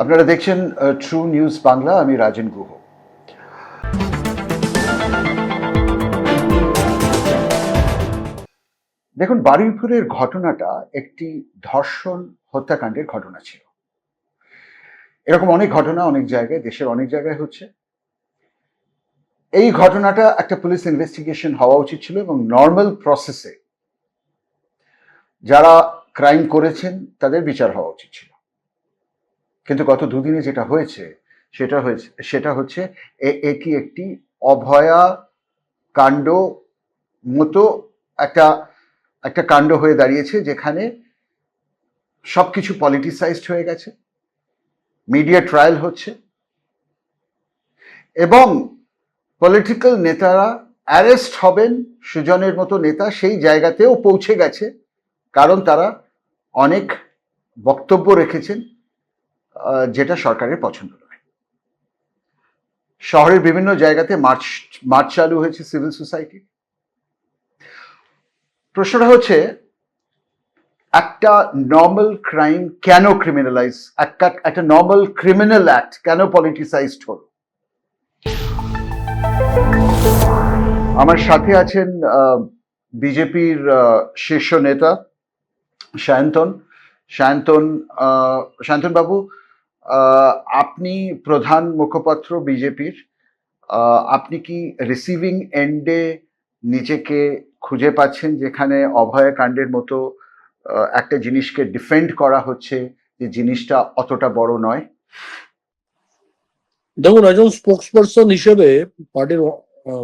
আপনারা দেখছেন true news Bangla. আমি রাজেন গুহ। দেখুন, বারুইপুরের ঘটনাটা একটি ধর্ষণ হত্যাকাণ্ডের ঘটনা ছিল। এরকম অনেক ঘটনা অনেক জায়গায়, দেশের অনেক জায়গায় হচ্ছে। এই ঘটনাটা একটা পুলিশ ইনভেস্টিগেশন হওয়া উচিত ছিল এবং নর্মাল প্রসেসে যারা ক্রাইম করেছেন তাদের বিচার হওয়া উচিত ছিল। কিন্তু গত দুদিনে যেটা হয়েছে সেটা হচ্ছে এটি একটি অভয়া কাণ্ড মতো একটা কাণ্ড হয়ে দাঁড়িয়েছে, যেখানে সবকিছু পলিটিসাইজড হয়ে গেছে, মিডিয়া ট্রায়াল হচ্ছে এবং পলিটিক্যাল নেতারা অ্যারেস্ট হবেন। সুজনের মতো নেতা সেই জায়গাতেও পৌঁছে গেছে, কারণ তারা অনেক বক্তব্য রেখেছেন যেটা সরকারের পছন্দ নয়। শহরের বিভিন্ন জায়গাতে মার্চ চালু হয়েছে সিভিল সোসাইটি। প্রশ্নটা হচ্ছে, একটা নর্মাল ক্রাইম কেন ক্রিমিনালাইজ, একটা নর্মাল ক্রিমিনাল অ্যাক্ট কেন পলিটিসাইজড হলো? আমার সাথে আছেন বিজেপির শীর্ষ নেতা সায়ন্তন বাবু। আপনি প্রধান মুখপাত্র বিজেপির। আপনি কি রিসিভিং এন্ডে নিজেকে খুঁজে পাচ্ছেন, যেখানে অভয়া কাণ্ডের মতো একটা জিনিসকে ডিফেন্ড করা হচ্ছে, যে জিনিসটা অতটা বড় নয়? দেখুন, একজন স্পোক্সপারসন হিসেবে, পার্টির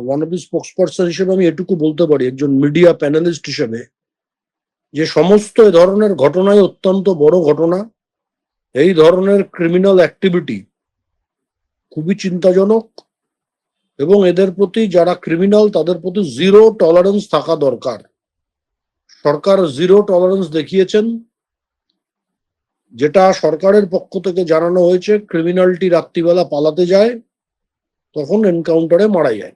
ওয়ান অফ দি স্পোক্সপারসন হিসেবে আমি এটুকু বলতে পারি, একজন মিডিয়া প্যানেলিস্ট হিসেবে, যে সমস্ত এ ধরনের ঘটনাই অত্যন্ত বড় ঘটনা। এই ধরনের ক্রিমিনাল অ্যাক্টিভিটি খুবই চিন্তাজনক এবং এদের প্রতি, যারা ক্রিমিনাল তাদের প্রতি জিরো টলারেন্স থাকা দরকার। সরকার জিরো টলারেন্স দেখিয়েছেন, যেটা সরকারের পক্ষ থেকে জানানো হয়েছে। ক্রিমিনালটি রাত্রিবেলা পালাতে যায়, তখন এনকাউন্টারে মারা যায়।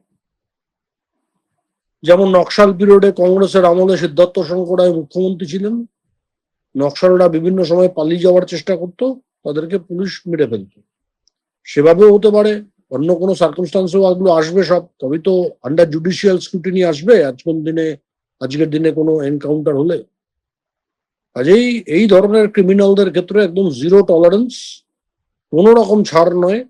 যেমন নকশাল পিরিয়ডে কংগ্রেসের আমলে সিদ্ধার্থ শঙ্কর রায় মুখ্যমন্ত্রী ছিলেন, নকশালরা বিভিন্ন সময় পালিয়ে যাওয়ার চেষ্টা করতো, তাদেরকে পুলিশ মেরে ফেলত। সেভাবেও হতে পারে, অন্য কোনো সার্কামস্টান্সেও এগুলো আসবে সব, তবেই তো আন্ডার জুডিশিয়াল স্ক্রুটিনি আসবে আজকের দিনে কোনো এনকাউন্টার হলে। কাজেই এই ধরনের ক্রিমিনালদের ক্ষেত্রে একদম জিরো টলারেন্স, কোনো রকম ছাড় নয়।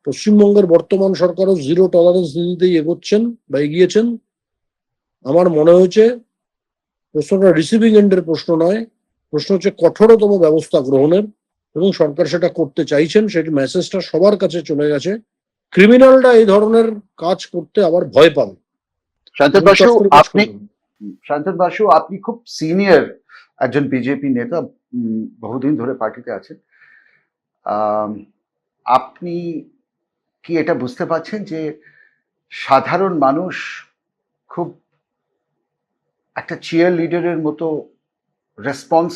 পশ্চিমবঙ্গের বর্তমান সরকারও জিরো টলারেন্স নীতিতেই এগোচ্ছেন বা এগিয়েছেন। আমার মনে হয়েছে প্রশ্নটা রিসিভিং এন্ডের প্রশ্ন নয়, প্রশ্ন হচ্ছে কঠোরতম ব্যবস্থা গ্রহণের, এবং সরকার সেটা করতে চাইছেন। সেই মেসেজটা সবার কাছে চলে গেছে। ক্রিমিনালরা এই ধরনের কাজ করতে আবার ভয় পাবে। শান্তন বাসু, আপনি খুব সিনিয়র একজন বিজেপি নেতা, বহুদিন ধরে পার্টিতে আছেন। আপনি কি এটা বুঝতে পারছেন যে সাধারণ মানুষ খুব একটা চিয়ার লিডারের মতো রেসপন্ড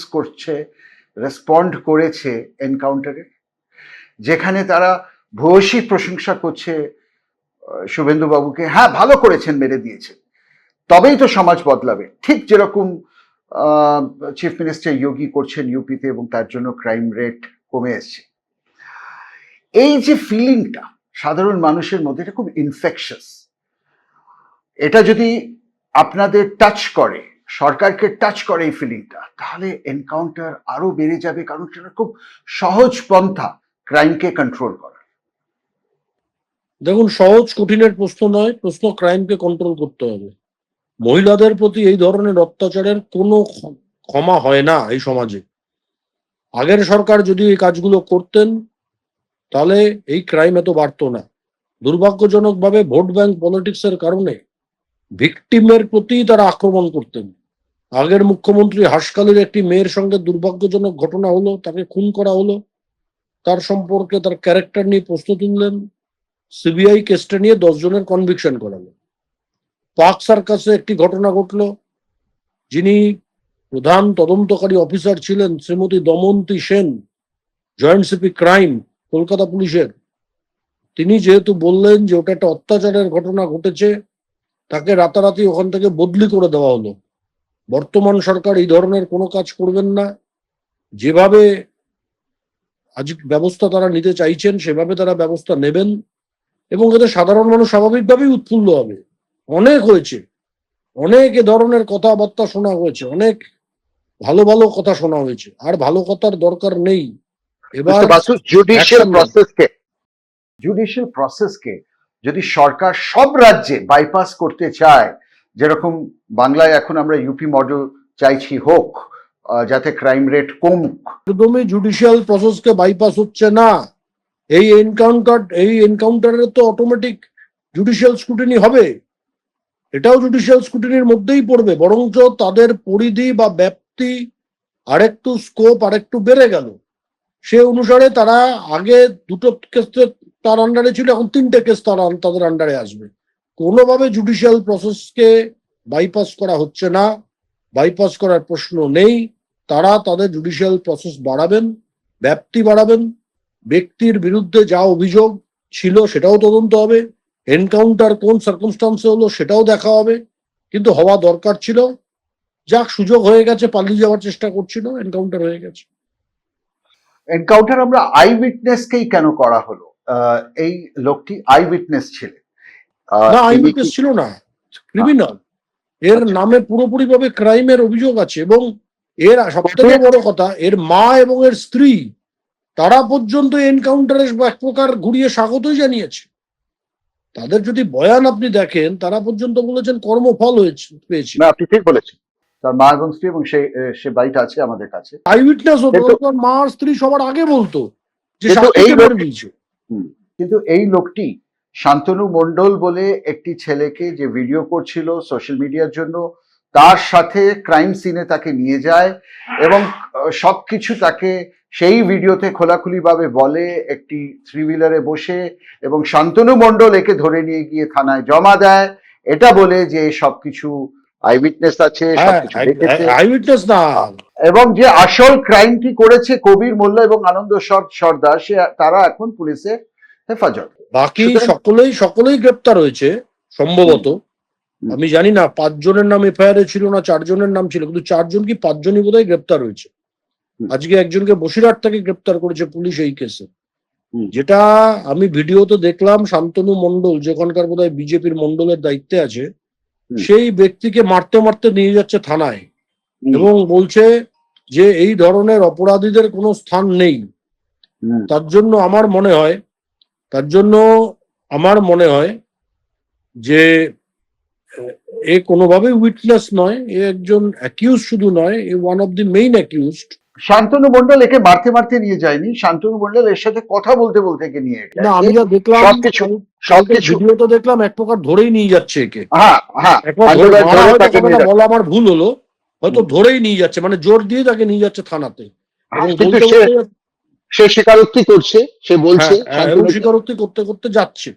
করেছে এনকাউন্টারে, যেখানে তারা ভূয়সী প্রশংসা করছে শুভেন্দু বাবুকে? হ্যাঁ, ভালো করেছেন, মেরে দিয়েছেন, তবেই তো সমাজ বদলাবে। ঠিক যেরকম চিফ মিনিস্টার যোগী করছেন ইউপিতে, এবং তার জন্য ক্রাইম রেট কমে এসছে। এই যে ফিলিংটা সাধারণ মানুষের মধ্যে, এটা খুব ইনফেকশাস। এটা যদি আপনাদের টাচ করে, সরকারকে টাচ করে এই ফিলিংটা, তাহলে এনকাউন্টার আরো বেড়ে যাবে, কারণ সেটা খুব সহজ পন্থা ক্রাইমকে কন্ট্রোল করা। দেখুন, সহজ কঠিনের প্রশ্ন নয়, প্রশ্ন ক্রাইমকে কন্ট্রোল করতে হবে। মহিলাদের প্রতি এই ধরনের অত্যাচারের কোনো ক্ষমা হয় না এই সমাজে। আগের সরকার যদি এই কাজগুলো করতেন, তাহলে এই ক্রাইম এত বাড়তো না। দুর্ভাগ্যজনকভাবে ভোট ব্যাংক পলিটিক্সের কারণে ভিকটিমের প্রতি তারা আক্রমণ করতেন। আগের মুখ্যমন্ত্রী হাসকালির একটি মেয়ের সঙ্গে দুর্ভাগ্যজনক ঘটনা হলো, তাকে খুন করা হলো, তার সম্পর্কে, তার ক্যারেক্টার নিয়ে প্রশ্ন তুললেন। সিবিআই কেসটা নিয়ে 10 জনের কনভিকশন করালো। পার্ক সার্কাসে একটি ঘটনা ঘটলো, যিনি প্রধান তদন্তকারী অফিসার ছিলেন Shrimati Damanti Sen, joint CP crime Kolkata পুলিশের। তিনি যেহেতু বললেন যে ওটা একটা অত্যাচারের ঘটনা ঘটেছে, তাকে রাতারাতি ওখান থেকে বদলি করে দেওয়া হলো। বর্তমান সরকার এই ধরনের কোনো কাজ করবেন না। যেভাবে আজ ব্যবস্থা তারা নিতে চাইছেন, সেভাবে তারা ব্যবস্থা নেবেন এবং এতে সাধারণ মানুষ স্বাভাবিকভাবেই উৎফুল্ল হবে। অনেক হয়েছে, অনেক এ ধরনের কথাবার্তা শোনা হয়েছে, অনেক ভালো ভালো কথা শোনা হয়েছে, আর ভালো কথার দরকার নেই। এবার জুডিশিয়াল প্রসেসকে যদি সরকার সব রাজ্যে বাইপাস করতে চায়, যেরকম বাংলায় এখন আমরা ইউপি মডেল চাইছি হোক, যাতে ক্রাইম রেট কমুক। একদমই জুডিশিয়াল প্রসেসকে বাইপাস হচ্ছে না। এই এনকাউন্টারের তো অটোমেটিক জুডিশিয়াল স্ক্রুটিনি হবে, এটাও জুডিশিয়াল স্ক্রুটিনির মধ্যেই পড়বে, বরঞ্চ তাদের পরিধি বা ব্যাপ্তি আরেকটু স্কোপ আরেকটু বেড়ে গেল। সে অনুসারে তারা আগে 2টো কেস তার আন্ডারে ছিল, এখন 3টে কেস তাদের আন্ডারে আসবে। কোনোভাবে জুডিশিয়াল প্রসেসকে বাইপাস করা হচ্ছে না, বাইপাস করার প্রশ্ন নেই। তারা তাদের জুডিশিয়াল প্রসেস বাড়াবেন, ব্যাপ্তি বাড়াবেন, ব্যক্তির বিরুদ্ধে যা অভিযোগ ছিল সেটাও তদন্ত হবে, এনকাউন্টার কোন সার্কামস্টান্সে হলো সেটাও দেখা হবে। কিন্তু হওয়া দরকার ছিল, যাক সুযোগ হয়ে গেছে, পালিয়ে যাওয়ার চেষ্টা করছিল, এনকাউন্টার হয়ে গেছে। এনকাউন্টার আমরা আই উইটনেসকেই কেন করা হলো? এই লোকটি আই উইটনেস ছিলেন না, আই উইটনেস ছিল না, ক্রিমিনাল। এর নামে পুরোপুরি ভাবে ক্রাইমের অভিযোগ আছে, এবং এর সবথেকে বড় কথা, এর মা এবং এর স্ত্রী তারা পর্যন্ত এনকাউন্টারে এক প্রকার ঘুরিয়ে স্বাগতই জানিয়েছে। তাদের যদি বয়ান আপনি দেখেন, তারা পর্যন্ত বলেছেন কর্মফল পেয়েছে। না, আপনি ঠিক বলেছেন। তার মা এবং স্ত্রী, এবং সে বাড়িটা আছে আমাদের কাছে। আই উইটনেস হতো, মা আর স্ত্রী সবার আগে বলতো যে কিন্তু এই লোকটি শান্তনু মণ্ডল বলে একটি ছেলেকে যে ভিডিও করছিল সোশ্যাল মিডিয়ার জন্য, তার সাথে ক্রাইম সিনে তাকে নিয়ে যায় এবং সবকিছু তাকে সেই ভিডিওতে খোলাখুলি ভাবে বলে, একটি 3 হুইলারে বসে, এবং শান্তনু মণ্ডল একে ধরে নিয়ে গিয়ে থানায় জমা দেয়, এটা বলে যে সবকিছু আই উইটনেস আছে, সবকিছু দেখেছে। আই উইটনেস না, এবং যে আসল ক্রাইমটি করেছে কবির মোল্লা এবং আনন্দ সর্দার, তারা এখন পুলিশের হেফাজত। বাকি সকলেই গ্রেপ্তার হয়েছে সম্ভবত। আমি জানি না 5 জনের নাম এফআইআর ছিল না 4 জনের নাম ছিল, কিন্তু 4 জন কি 5 জনই বোধহয় গ্রেপ্তার হয়েছে। আজকে একজনকে বসিরহাট থেকে গ্রেপ্তার করেছে পুলিশ এই কেসে। যেটা আমি ভিডিওতে দেখলাম, শান্তনু মণ্ডল যেখানকার বোধহয় বিজেপির মণ্ডলের দায়িত্বে আছে, সেই ব্যক্তিকে মারতে মারতে নিয়ে যাচ্ছে থানায় এবং বলছে যে এই ধরনের অপরাধীদের কোনো স্থান নেই। তার জন্য আমার মনে হয় যে এ কোনোভাবেই উইটনেস নয়, এ একজন অ্যাকিউজ শুধু নয়, a one of the main accused. Shantanu Mondal একে মারতে মারতে নিয়ে যায়নি, শান্তনু মণ্ডল এর সাথে কথা বলতে বলতে একে নিয়ে গেছে। না, আমি যা দেখলাম সবকিছু ভিডিওতে দেখলাম এক প্রকার ধরেই নিয়ে যাচ্ছে একে। বলা আমার ভুল হলো, হয়তো ধরেই নিয়ে যাচ্ছে, মানে জোর দিয়ে তাকে নিয়ে যাচ্ছে থানাতে, এবং সে স্বীকারোক্তি করছে, সে বলছে, স্বীকারোক্তি করতে করতে যাচ্ছে।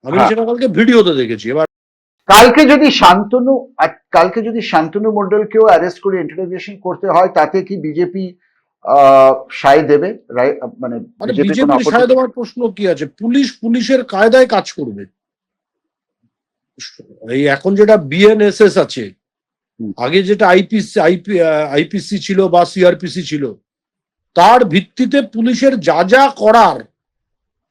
আমি সেটা কালকে ভিডিওতে দেখেছি। এবার কালকে যদি শান্তনু মণ্ডলকেও অ্যারেস্ট করে ইন্টারোগেশন করতে হয়, তাতে কি বিজেপি সায় দেবে? মানে বিজেপির সায় দেওয়ার প্রশ্ন কি আছে? পুলিশের কায়দায় কাজ করবে। এই এখন যেটা বিএনএসএস আছে, আগে যেটা আইপিসি ছিল বা সিআরপিসি ছিল, তার ভিত্তিতে পুলিশের যা যা করার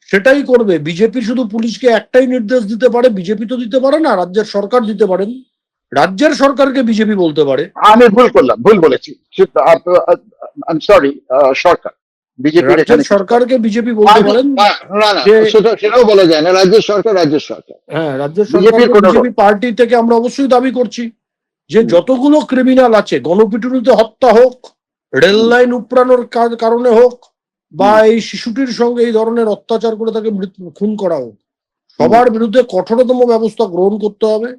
সেটাই করবে। বিজেপি শুধু পুলিশকে একটাই নির্দেশ দিতে পারে, বিজেপি তো দিতে পারে না, রাজ্যের সরকার দিতে পারেন, রাজ্যের সরকারকে বিজেপি বলতে পারে। আমি ভুল বলেছি, সরি, সরকার, রাজ্যের সরকারকে বিজেপি বলতে পারেন। সেটাও বলা যায় না, রাজ্যের সরকার। হ্যাঁ, রাজ্যের সরকার বিজেপি পার্টি থেকে আমরা অবশ্যই দাবি করছি যে যতগুলো ক্রিমিনাল আছে, গণপিটুনিতে হত্যা হোক, রেল লাইন উপড়ানোর কারণে হোক, বা এই শিশুটির সঙ্গে এই ধরনের অত্যাচার করে তাকে খুন করা হোক, সবার বিরুদ্ধে কঠোরতম ব্যবস্থা গ্রহণ করতে হবে।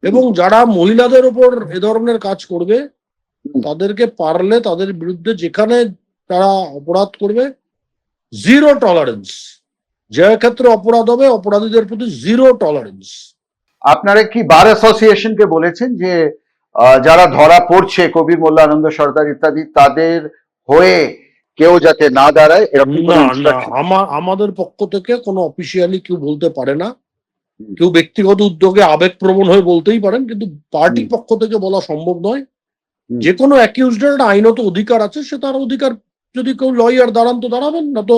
এবং যারা মহিলাদের উপর এ ধরনের কাজ করবে, তাদেরকে পারলে তাদের বিরুদ্ধে যেখানে তারা অপরাধ করবে, 0 টলারেন্স। যে ক্ষেত্রে অপরাধ হবে, অপরাধীদের প্রতি 0 টলারেন্স। আপনারা কি বার অ্যাসোসিয়েশনকে বলেছেন যে যারা ধরা পড়ছে, কবির মোল্লা, আনন্দ সর্দার ইত্যাদি, তাদের হয়ে কেউ যাতে না দাঁড়ায়? আমাদের পক্ষ থেকে কোনো অফিসিয়ালি কেউ বলতে পারে না। কেউ ব্যক্তিগত উদ্যোগে আবেগপ্রবণ হয়ে বলতেই পারেন, কিন্তু পার্টির পক্ষ থেকে বলা সম্ভব নয়। যে কোনো অ্যাকিউজডের আইনত অধিকার আছে, সে তার অধিকার যদি কেউ লয়ার দাঁড়ান তো দাঁড়াবেন, না তো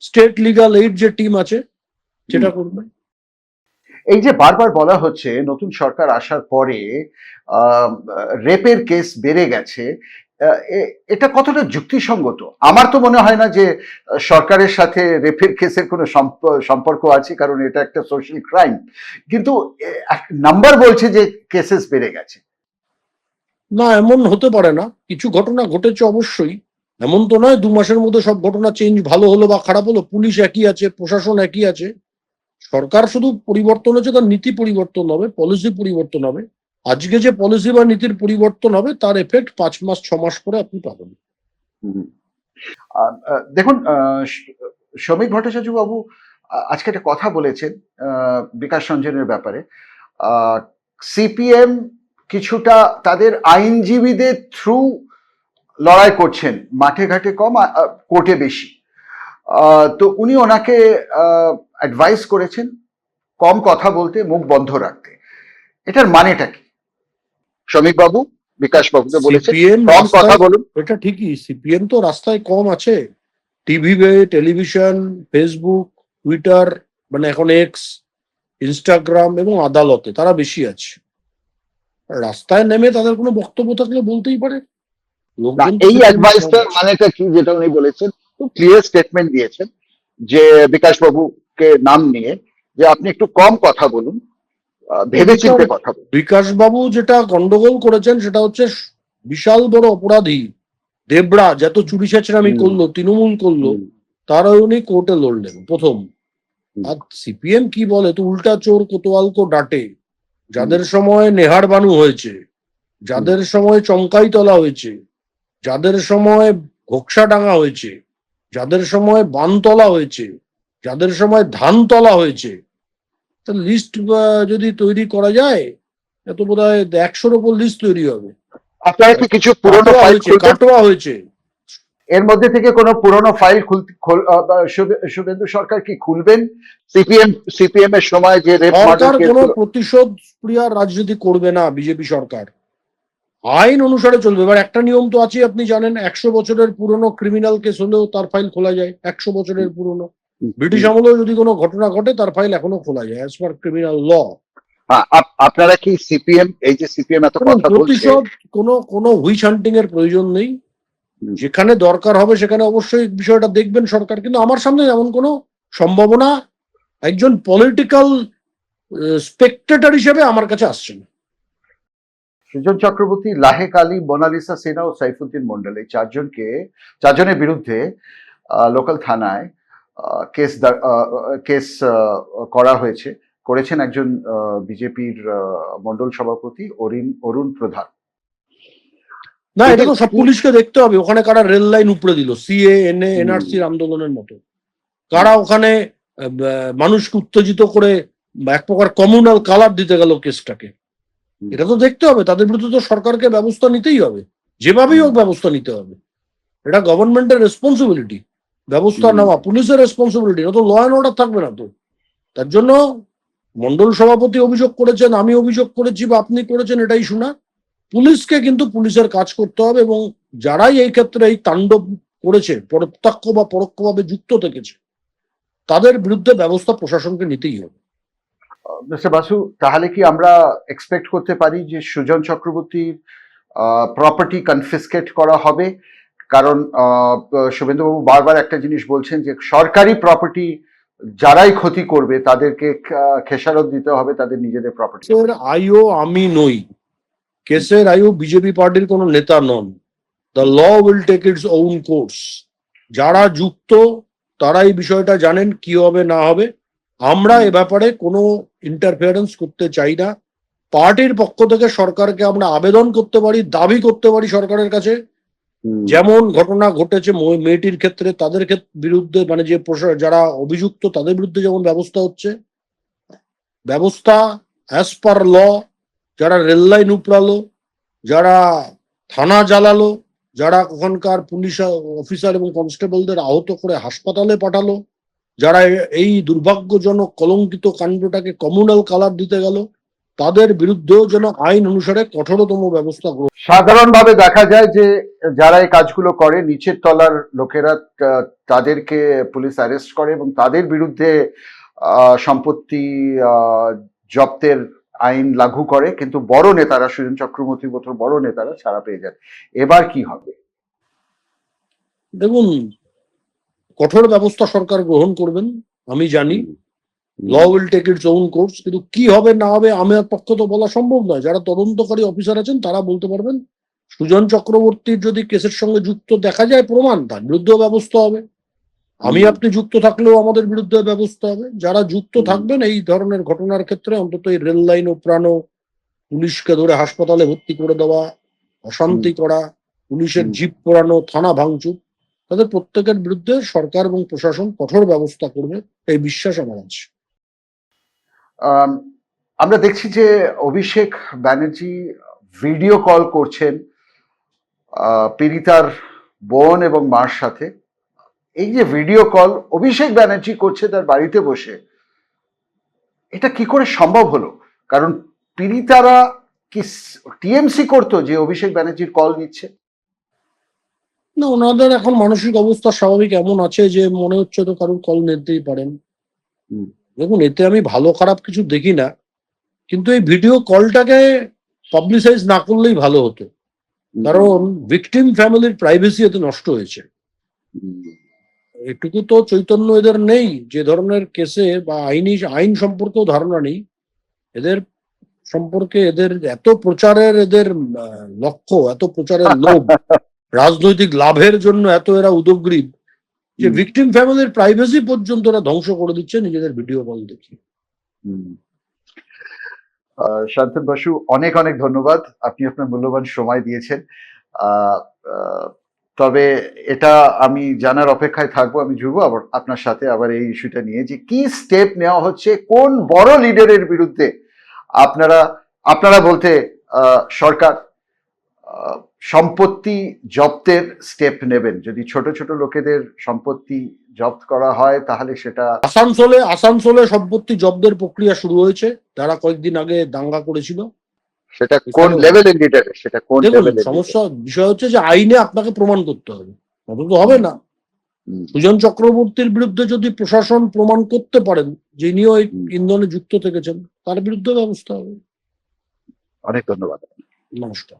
স্টেট লিগাল এইড যে টিম আছে সেটা করবে। এই যে বারবার বলা হচ্ছে নতুন সরকার আসার পরে রেপের কেস বেড়ে গেছে, এটা কতটা যুক্তিসঙ্গত? আমার তো মনে হয় না যে সরকারের সাথে রেপের কেসের কোনো সম্পর্ক আছে, কারণ এটা একটা সোশ্যাল ক্রাইম, কিন্তু নাম্বার বলছে যে কেসেস বেড়ে গেছে। না, এমন হতে পারে না, কিছু ঘটনা ঘটেছে অবশ্যই। এমন তো নয় 2 মাসের মধ্যে সব ঘটনা চেঞ্জ, ভালো হলো বা খারাপ হলো। পুলিশ একই আছে, প্রশাসন একই আছে, সরকার শুধু পরিবর্তন হচ্ছে, তার নীতি পরিবর্তন হবে, পলিসি পরিবর্তন হবে। আজকে যে পলিসি বা নীতির পরিবর্তন হবে তার এফেক্ট 5 মাস 6 মাস পরে আপনি পাবেন। দেখুন, শ্রমিক ভট্টাচার্য বাবু আজকে একটা কথা বলেছেন বিকাশ রঞ্জনের ব্যাপারে। সিপিএম কিছুটা তাদের আইনজীবীদের থ্রু লড়াই করছেন, মাঠে ঘাটে কম, কোর্টে বেশি। তো উনি ওনাকে অ্যাডভাইস করেছেন কম কথা বলতে, মুখ বন্ধ রাখতে। এটার মানেটা কি? শ্রমিক বাবু বিকাশ বাবুকে বলেছেন কম কথা বলুন। এটা ঠিকই, সিপিএম তো রাস্তায় কম আছে, টিভি, টেলিভিশন, ফেসবুক, টুইটার, মানে এখন এক্স, ইনস্টাগ্রাম এবং আদালতে তারা বেশি আছে। রাস্তায় নেমে তাদের কোনো বক্তব্য থাকলে বলতেই পারে। এই অ্যাডভাইসটার মানেটা কি যেটা উনি বলেছেন? ক্লিয়ার স্টেটমেন্ট দিয়েছেন যে বিকাশ বাবুকে নাম নিয়ে, যে আপনি একটু কম কথা বলুন, ভেবেচিন্তে কথা বলুন। বিকাশ বাবু যেটা গন্ডগোল করেছেন সেটা হচ্ছে বিশাল বড় অপরাধী দেবরা যত চুরি ছেঁচড়ামি করলো, তৃণমূল করলো, তারা উনি কোর্টে লড়লেন প্রথম। আর সিপিএম কি বলে, তো উল্টা চোর কোতোয়াল কো ডাটে। যাদের সময় নেহার বানু হয়েছে, যাদের সময় চমকাই তলা হয়েছে, যাদের সময় ঘোকসা ডাঙ্গা হয়েছে, যাদের সময় বানতলা হয়েছে, যাদের সময় ধান তলা হয়েছে, লিস্ট যদি তৈরি করা যায় এত বোধ হয় 100-র উপর লিস্ট তৈরি হবে। আপনারা কি কিছু পুরনো ফাইল কাটোয়া হয়েছে, এর মধ্যে থেকে কোনো পুরনো ফাইল শুভেন্দু সরকার কি খুলবেন? সিপিএম এর সময় যে সরকার কোনো প্রতিশোধ প্রিয় রাজনীতি করবে না বিজেপি সরকার, আইন অনুসারে চলবে। এবার একটা নিয়ম তো আছে, আপনি জানেন, 100 বছরের পুরনো ক্রিমিনাল কেস হলেও তার ফাইল খোলা যায়। 100 বছরের পুরনো ব্রিটিশ আমলেও যদি কোনো ঘটনা ঘটে তার ফাইল এখনো খোলা যায় অ্যাজ পার ক্রিমিনাল ল। আপনারা কি সিপিএম, এই যে সিপিএম এত কথা বলছে, প্রতিশোধ কোনো হুইচ হান্টিং এর প্রয়োজন নেই। যেখানে দরকার হবে সেখানে অবশ্যই বিষয়টা দেখবেন সরকার, কিন্তু আমার সামনে এমন কোনো সম্ভাবনা একজন পলিটিক্যাল স্পেকটেটর হিসেবে আমার কাছে আসছে না। সুজন চক্রবর্তী, লাহেক আলী, মোনালিসা সিনহা ও সাইফুদ্দিন মন্ডল, এই চারজনের বিরুদ্ধে লোকাল থানায় কেস করা হয়েছে, করেছেন একজন বিজেপির মন্ডল সভাপতি অরুণ প্রধান। না, এটা তো সব পুলিশকে দেখতে হবে, ওখানে কারা রেল লাইন উপড়ে দিল সিএ এনআরসির আন্দোলনের মতো, কারা ওখানে মানুষকে উত্তেজিত করে এক প্রকার কমিউনাল কালার দিতে গেল কেসটাকে, এটা তো দেখতে হবে। তাদের বিরুদ্ধে তো সরকারকে ব্যবস্থা নিতেই হবে, যেভাবেই হোক ব্যবস্থা নিতে হবে। এটা গভর্নমেন্টের রেসপন্সিবিলিটি ব্যবস্থা নেওয়া, পুলিশের রেসপন্সিবিলিটি, না তো ল অ্যান্ড অর্ডার থাকবে না তো। তার জন্য মন্ডল সভাপতি অভিযোগ করেছেন, আমি অভিযোগ করেছি বা আপনি করেছেন, এটাই শোনা। পুলিশকে কিন্তু পুলিশের কাজ করতে হবে, এবং যারাই এই ক্ষেত্রে এই তাণ্ডব করেছে, প্রত্যক্ষ বা পরোক্ষভাবে যুক্ত থেকেছে, তাদের বিরুদ্ধে ব্যবস্থা প্রশাসনকে নিতেই হবে। মিস্টার বাসু, তাহলে কি আমরা এক্সপেক্ট করতে পারি যে সুজন চক্রবর্তীর প্রপার্টি কনফিসকেট করা হবে? কারণ শুভেন্দুবাবু বারবার একটা জিনিস বলছেন যে সরকারি প্রপার্টি যারাই ক্ষতি করবে তাদেরকে খেসারত দিতে হবে তাদের নিজেদের প্রপার্টি। আইও আমি নই, কেসের আইও বিজেপি পার্টির কোনো নেতা নন। The law will take its own course. যারা যুক্ত তারা এই বিষয়টা জানেন কি হবে না হবে। আমরা এ ব্যাপারে কোনো ইন্টারফিয়ারেন্স করতে চাই না। পার্টির পক্ষ থেকে সরকারকে আমরা আবেদন করতে পারি, দাবি করতে পারি সরকারের কাছে, যেমন ঘটনা ঘটেছে মেয়েটির ক্ষেত্রে, তাদের বিরুদ্ধে, মানে যে যারা অভিযুক্ত তাদের বিরুদ্ধে যেমন ব্যবস্থা হচ্ছে, ব্যবস্থা অ্যাজ পার ল। যারা রেল লাইন উপড়ালো, যারা থানা জ্বালালো, যারা ওখানকার পুলিশ অফিসার এবং কনস্টেবলদের আহত করে হাসপাতালে পাঠালো, যারা এই দুর্ভাগ্যজনক কলঙ্কিত কাণ্ডটাকে কমিউনাল কালার দিতে গেল, তাদের বিরুদ্ধেও যেন আইন অনুসারে কঠোরতম ব্যবস্থা গ্রহণ। সাধারণভাবে দেখা যায় যে যারা এই কাজগুলো করে নিচের তলার লোকেরা তাদেরকে পুলিশ অ্যারেস্ট করে এবং তাদের বিরুদ্ধে সম্পত্তি জব্দের আইন লাগু করে, কিন্তু বড় নেতারা, সুজন চক্রবর্তীর মতো বড় নেতারা ছাড়া পেয়ে যান। এবার কি হবে? দেখুন, কঠোর ব্যবস্থা সরকার গ্রহণ করবেন, আমি জানি। Law will take its own course, কিন্তু কি হবে না হবে আমার পক্ষে তো বলা সম্ভব নয়। যারা তদন্তকারী অফিসার আছেন তারা বলতে পারবেন। সুজন চক্রবর্তীর যদি কেসের সঙ্গে যুক্ত দেখা যায় প্রমাণ, তার বিরুদ্ধেও ব্যবস্থা হবে। আমি আপনি যুক্ত থাকলেও আমাদের বিরুদ্ধে ব্যবস্থা হবে। যারা যুক্ত থাকবেন এই ধরনের ঘটনার ক্ষেত্রে, অন্তত এই রেল লাইন উপড়ানো, পুলিশকে ধরে হাসপাতালে ভর্তি করে দেওয়া, অশান্তি করা, পুলিশের জিপ পোড়ানো, থানা ভাঙচুর, তাদের প্রত্যেকের বিরুদ্ধে সরকার এবং প্রশাসন কঠোর ব্যবস্থা করবে, এই বিশ্বাস আমার আছে। আমরা দেখছি যে অভিষেক ব্যানার্জি ভিডিও কল করছেন পীড়িতার বোন এবং মার সাথে। এই যে ভিডিও কল অভিষেক ব্যানার্জি করছে তার বাড়িতে বসে, এটা কি করে সম্ভব হলো? কারণ পীড়িতারা কি টিএমসি করতো যে অভিষেক ব্যানার্জির কল নিচ্ছে? না, ওনাদের এখন মানসিক অবস্থা স্বাভাবিক এমন আছে যে মনে হচ্ছে তো কারোর কল নিতেই পারেন। দেখুন, এতে আমি ভালো খারাপ কিছু দেখি না, কিন্তু এই ভিডিও কলটাকে পাবলিসাইজ না করলেই ভালো হতো। কারণ ভিকটিম ফ্যামিলির প্রাইভেসি এতে নষ্ট হয়েছে। এটুকু তো চৈতন্য এদের নেই, যে ধরনের কেসে বা আইন সম্পর্কেও ধারণা নেই এদের সম্পর্কে। এদের এত প্রচারের, এদের লক্ষ্য, এত প্রচারের লোভ, রাজনৈতিক লাভের জন্য এত এরা উদগ্রীব যে ভিকটিম ফ্যামিলির প্রাইভেসি পর্যন্ত এরা ধ্বংস করে দিচ্ছে নিজেদের ভিডিও কল দেখি। শান্তন বসু, অনেক অনেক ধন্যবাদ, আপনি আপনার মূল্যবান সময় দিয়েছেন। তবে এটা আমি জানার অপেক্ষায় থাকবো। আমি জুড়বো আবার আপনার সাথে আবার এই ইস্যুটা নিয়ে, যে কি স্টেপ নেওয়া হচ্ছে, কোন বড় লিডারের বিরুদ্ধে আপনারা বলতে সরকার সম্পত্তি জব্দের স্টেপ নেবেন। যদি ছোট ছোট লোকেদের সম্পত্তি জব্দ করা হয় তাহলে সেটা আসানসোলে সম্পত্তি জব্দের প্রক্রিয়া শুরু হয়েছে। যারা কয়েকদিন আগে দাঙ্গা করেছিল, সেটা কোন লেভেলের লিডার, সেটা কোন লেভেলের সমস্যা বিষয় হচ্ছে যে আইনে আপনাকে প্রমাণ করতে হবে, অন্তত হবে না। সুজন চক্রবর্তীর বিরুদ্ধে যদি প্রশাসন প্রমাণ করতে পারেন যে ইনিও এই ইন্ধনে যুক্ত থেকেছেন, তার বিরুদ্ধে ব্যবস্থা হবে। অনেক ধন্যবাদ। নমস্কার।